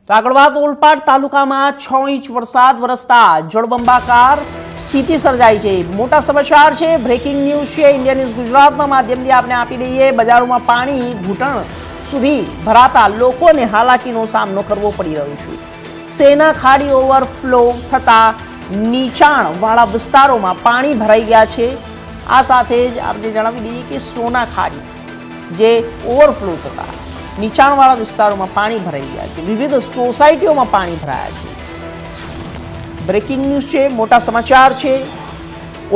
તો આગળ વાત ઓલપાડ તાલુકામાં 6 ઇંચ વરસાદ વરસતા જળબંબાકાર સ્થિતિ સર્જાઈ છે। મોટા સમાચાર છે, બ્રેકિંગ ન્યૂઝ છે। ઇન્ડિયા ન્યૂઝ ગુજરાતના માધ્યમથી આપને આપી દઈએ। બજારોમાં પાણી ઘૂંટણ સુધી ભરાતા લોકોને હાલાકીનો સામનો કરવો પડી રહ્યો છે। સેના ખાડી ઓવરફ્લો થતા નીચાણવાળા વિસ્તારોમાં પાણી ભરાઈ ગયા છે। આ સાથે જ આપને જણાવી દઈએ કે સોના ખાડી જે ઓવરફ્લો થતા નીચાણવાળા વિસ્તારોમાં પાણી ભરાઈ ગયા છે। વિવિધ સોસાયટીઓમાં પાણી ભરાયા છે। બ્રેકિંગ ન્યૂઝ છે, મોટા સમાચાર છે।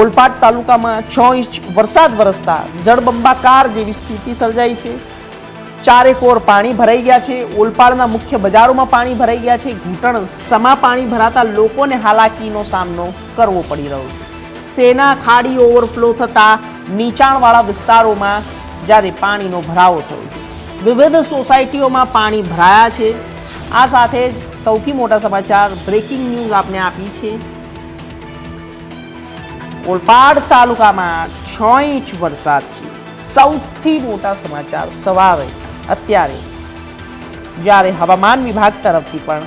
ઓલપાડ તાલુકામાં 6 ઇંચ વરસાદ વરસતા જળબંબાકાર જેવી સ્થિતિ સર્જાઈ છે। ચારેકોર પાણી ભરાઈ ગયા છે। ઓલપાડના મુખ્ય બજારોમાં પાણી ભરાઈ ગયા છે। ઘૂંટણ સમા પાણી ભરાતા લોકોને હાલાકીનો સામનો કરવો પડી રહ્યો છે। સેના ખાડી ઓવરફ્લો થતા નીચાણવાળા વિસ્તારોમાં જ્યારે પાણીનો ભરાવો થયો છે। વિવિધ સોસાયટીઓમાં પાણી ભરાયા છે। આ સાથે જ સૌથી મોટા સમાચાર બ્રેકિંગ ન્યૂઝ આપને આપી છે। ઓલપાડ તાલુકામાં 6 ઇંચ વરસાદ છે। સૌથી મોટા સમાચાર સવારે અત્યારે જ્યારે હવામાન વિભાગ તરફથી પણ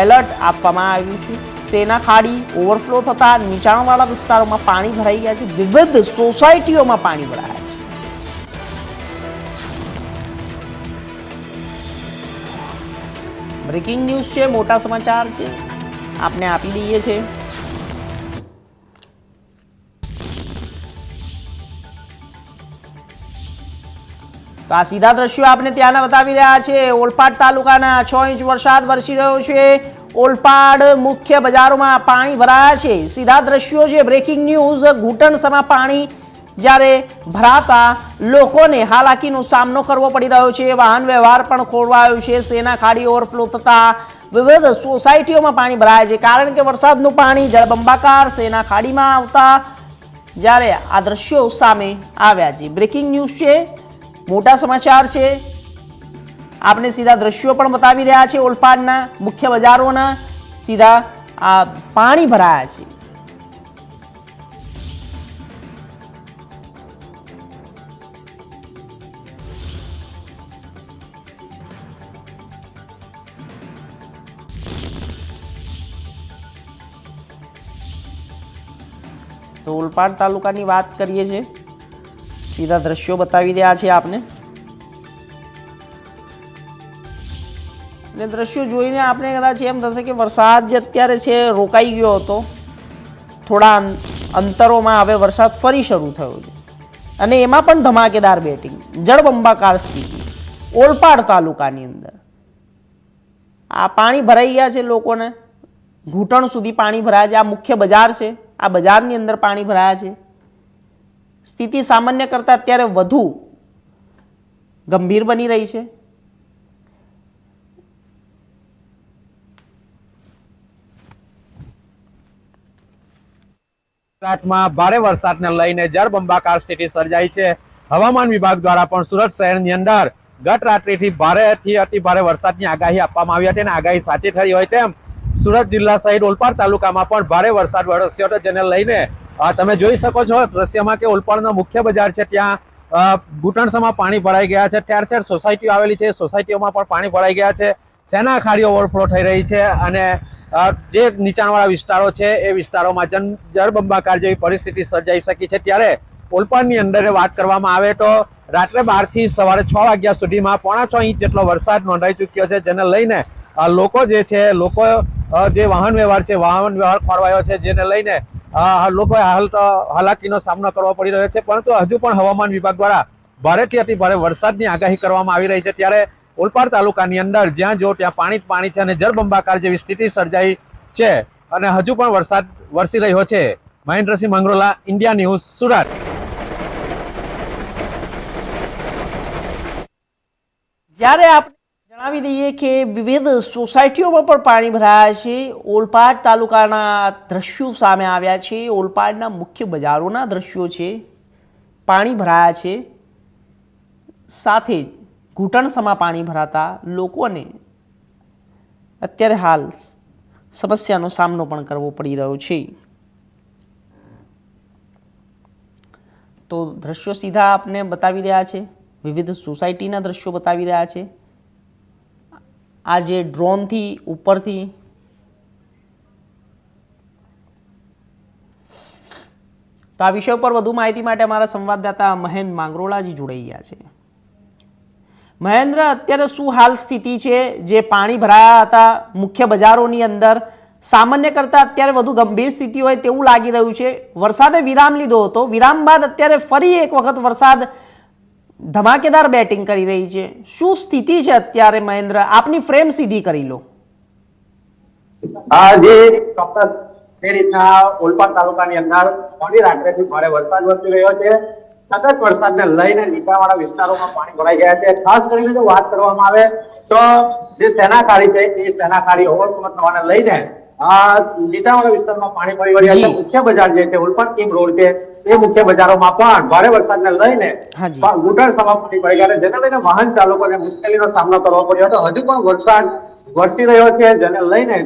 એલર્ટ આપવામાં આવ્યું છે। સેના ખાડી ઓવરફ્લો થતા નીચાણવાળા વિસ્તારોમાં પાણી ભરાઈ ગયા છે। વિવિધ સોસાયટીઓમાં પાણી ભરાયા છે। બ્રેકિંગ ન્યૂઝ છે, મોટા સમાચાર છે, આપને આપી દઈએ છે। તો આ સીધા દ્રશ્યો આપને ત્યાંના બતાવી રહ્યા છે। ઓલપાડ તાલુકાના 6 ઇંચ વરસાદ વરસી રહ્યો છે। ઓલપાડ મુખ્ય બજારોમાં પાણી ભરાયા છે। સીધા દ્રશ્યો છે, બ્રેકિંગ ન્યૂઝ। ઘૂંટણ સમા પાણી જ્યારે ભરાતા લોકોને હાલાકીનો સામનો કરવો પડી રહ્યો છે। વાહન વ્યવહાર પણ ખોરવાયો છે। સેના ખાડી ઓવરફ્લો થતા વિવિધ સોસાયટીઓમાં પાણી ભરાય છે, કારણ કે વરસાદનું પાણી જળબંબાકાર સેના ખાડીમાં આવતા જ્યારે આ દ્રશ્યો સામે આવ્યા છે। બ્રેકિંગ ન્યૂઝ છે, મોટા સમાચાર છે, આપને સીધા દ્રશ્યો પણ બતાવી રહ્યા છે। ઓલપાડના મુખ્ય બજારોના સીધા આ પાણી ભરાયા છે। તો ઓલપાડ તાલુકાની વાત કરીએ છીએ, સીધા દ્રશ્યો બતાવી રહ્યા છે આપને। અને દ્રશ્યો જોઈને આપણે કદાચ એમ થશે કે વરસાદ જે અત્યારે છે રોકાઈ ગયો હતો, થોડા અંતરોમાં હવે વરસાદ ફરી શરૂ થયો છે અને એમાં પણ ધમાકેદાર બેટિંગ, જળબંબાકાર સ્થિતિ ઓલપાડ તાલુકાની અંદર। આ પાણી ભરાઈ ગયા છે, લોકોને ઘૂંટણ સુધી પાણી ભરાયા છે। આ મુખ્ય બજાર છે, આ બજારની અંદર પાણી ભરાયા છે। સ્થિતિ સામાન્ય કરતાં અત્યારે વધુ ગંભીર બની રહી છે। ગુજરાતમાં ભારે વરસાદને લઈને જળબંબાકાર સ્થિતિ સર્જાઈ છે। હવામાન વિભાગ દ્વારા પણ સુરત શહેરની અંદર ગત રાત્રિથી ભારેથી અતિ ભારે વરસાદની આગાહી આપવામાં આવી હતી અને આગાહી સાચી થઈ હોય તેમ સુરત જિલ્લા સહિત ઓલપાડ તાલુકામાં પણ ભારે વરસાદ વરસ્યો હતો, જેને લઈને તમે જોઈ શકો છો દ્રશ્યમાં કે ઓલપાડનો મુખ્ય બજાર છે ત્યાં ઘૂંટણસમાં પાણી ભરાઈ ગયા છે। ઠેર ઠેર સોસાયટીઓ આવેલી છે, સોસાયટીઓમાં પણ પાણી ભરાઈ ગયા છે। સેના ખાડી ઓવરફ્લો થઈ રહી છે અને જે નીચાણવાળા વિસ્તારો છે એ વિસ્તારોમાં જળબંબાકાર જેવી પરિસ્થિતિ સર્જાઈ શકી છે। ત્યારે ઓલપાડની અંદર વાત કરવામાં આવે તો રાત્રે 12 થી સવારે 6 વાગ્યા સુધીમાં 6.5 ઇંચ જેટલો વરસાદ નોંધાઈ ચૂક્યો છે, જેને લઈને લોકો જે છે જે વાહન વ્યવહાર છે, વાહન વ્યવહાર ખોરવાયો છે, જેને લઈને લોકોએ હાલાકીનો સામનો કરવો પડી રહ્યો છે। પરંતુ હજુ પણ હવામાન વિભાગ દ્વારા ભારેથી અતિ ભારે વરસાદની આગાહી કરવામાં આવી રહી છે। ત્યારે ઓલપાડ તાલુકાની અંદર જ્યાં જો ત્યાં પાણી જ પાણી છે અને જળબંબાકાર જેવી સ્થિતિ સર્જાઈ છે અને હજુ પણ વરસાદ વરસી રહ્યો છે। Mahendrasinh Mangrola, India news, Surat. જ્યારે આપણે જણાવી દઈએ કે વિવિધ સોસાયટીઓમાં પણ પાણી ભરાયા છે। ઓલપાડ તાલુકાના દ્રશ્યો સામે આવ્યા છે। ઓલપાડના મુખ્ય બજારોના દ્રશ્યો છે, પાણી ભરાયા છે। સાથે જ ઘૂંટણસમાં પાણી ભરાતા લોકોને અત્યારે હાલ સમસ્યાનો સામનો પણ કરવો પડી રહ્યો છે। તો દ્રશ્યો સીધા આપને બતાવી રહ્યા છે, વિવિધ સોસાયટીના દ્રશ્યો બતાવી રહ્યા છે। આ જે ડ્રોનથી ઉપરથી તો આ વિષય પર વધુ માહિતી માટે અમારા સંવાદદાતા મહેન્દ્ર માંગરોળાજી જોડાઈ ગયા છે. મહેન્દ્ર, અત્યારે શું હાલ સ્થિતિ છે? જે પાણી ભરાયા હતા મુખ્ય બજારોની અંદર, સામાન્ય કરતાં અત્યારે વધુ ગંભીર સ્થિતિ હોય તેવું લાગી રહ્યું છે. વરસાદે વિરામ લીધો હતો, વિરામ બાદ અત્યારે ફરી એક વખત વરસાદ ધમાકેદાર બેટિંગ કરી રહી છે. શું સ્થિતિ છે અત્યારે મહેન્દ્ર? આપની ફ્રેમ સીધી કરી લો. જે ચોક્કસ એ રીતના ઓલપાડ તાલુકાની અંદર મોડી રાત્રેથી ભારે વરસાદ વરસી રહ્યો છે. સતત વરસાદને લઈને નીચાણવાળા વિસ્તારોમાં પાણી ભરાઈ ગયા છે. ખાસ કરીને જો વાત કરવામાં આવે તો જે સેનાકારી છે એ સેનાકારી ઓવરફ્લો થવાને લઈને નીચાણવાળા વિસ્તારમાં પાણી ભરી વળ્યા છે. મુખ્ય બજાર જે છે ઓલપાડ કિંગ રોડ છે એ મુખ્ય બજારોમાં પણ ભારે વરસાદને લઈને ઘૂંટણસમાં પાણી ભરી ગયા છે, જેને લઈને વાહન ચાલકોને મુશ્કેલીનો સામનો કરવો પડ્યો હતો. હજુ પણ વરસાદ વરસી રહ્યો છે, જેને લઈને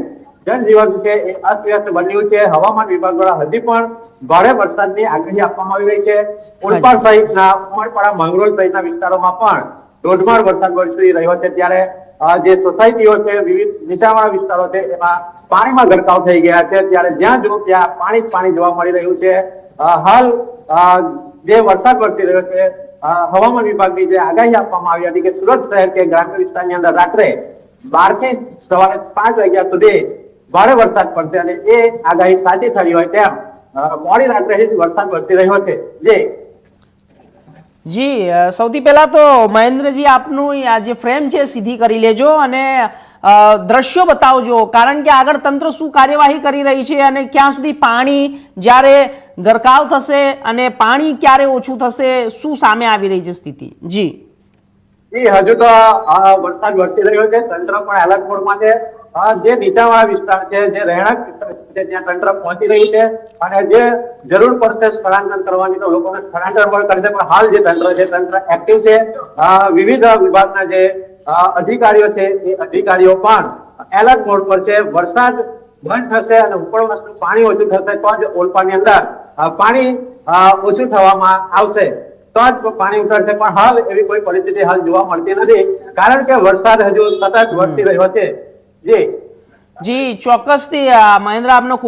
જનજીવન છે એ અસ્તવ્યસ્ત બન્યું છે. હવામાન વિભાગ દ્વારા હજી પણ ભારે વરસાદની આગાહી આપવામાં આવી રહી છે. ઓલપાડ સહિતના ઉમરપાડા, માંગરોળ સહિતના વિસ્તારોમાં પણ ધોધમાર વરસાદ વરસી રહ્યો છે. ત્યારે જે સોસાયટીઓ છે, વિવિધ નીચાણવાળા વિસ્તારો છે એમાં પાણીમાં ગરકાવ થઈ ગયા છે. ત્યારે જ્યાં જુઓ ત્યાં પાણી જ પાણી જોવા મળી રહ્યું છે. હાલ જે વરસાદ વરસી રહ્યો છે, હવામાન વિભાગની જે આગાહી આપવામાં આવી હતી કે સુરત શહેર કે ગ્રામ્ય વિસ્તારની અંદર રાત્રે 12 થી સવારે 5 વાગ્યા સુધી ભારે વરસાદ પડશે અને એ આગાહી સાચી થઈ હોય તેમ મોડી રાત્રેથી વરસાદ વરસી રહ્યો છે. જી, સૌથી પહેલા તો મહેન્દ્રજી આપનું આ જે ફ્રેમ છે સીધી કરી લેજો અને દ્રશ્યો બતાવજો, કારણ કે આગળ તંત્ર શું કાર્યવાહી કરી રહી છે અને ક્યાં સુધી પાણી જ્યારે ગરકાવ થશે અને પાણી ક્યારે ઓછું થશે, શું સામે આવી રહી છે સ્થિતિ? જી, હજુ તો વરસાદ વરસી રહ્યો છે. તંત્ર પણ એલર્ટ મોડમાં છે. જે નીચાણવાળા વિસ્તાર છે, જે રહેણાંક વિસ્તાર છે, ત્યાં તંત્ર પહોંચી રહ્યું છે અને જે જરૂર પડશે સ્થળાંતર કરવાની તો લોકોને સ્થળાંતર પણ કરશે. પણ હાલ જે તંત્ર એક્ટિવ છે. વિવિધ વિભાગના જે અધિકારીઓ છે એ અધિકારીઓ પણ એલર્ટ મોડ પર છે. વરસાદ બંધ થશે અને ઉપરવાસનું પાણી ઓછું થશે તો જ ઓલપાડની અંદર પાણી ઓછું થવામાં આવશે, તો જ પાણી ઉતરશે. પણ હાલ એવી કોઈ પરિસ્થિતિ હાલ જોવા મળતી નથી, કારણ કે વરસાદ હજુ સતત વરસી રહ્યો છે. જી, ચોક્કસથી મહેન્દ્ર, આપનો ખૂબ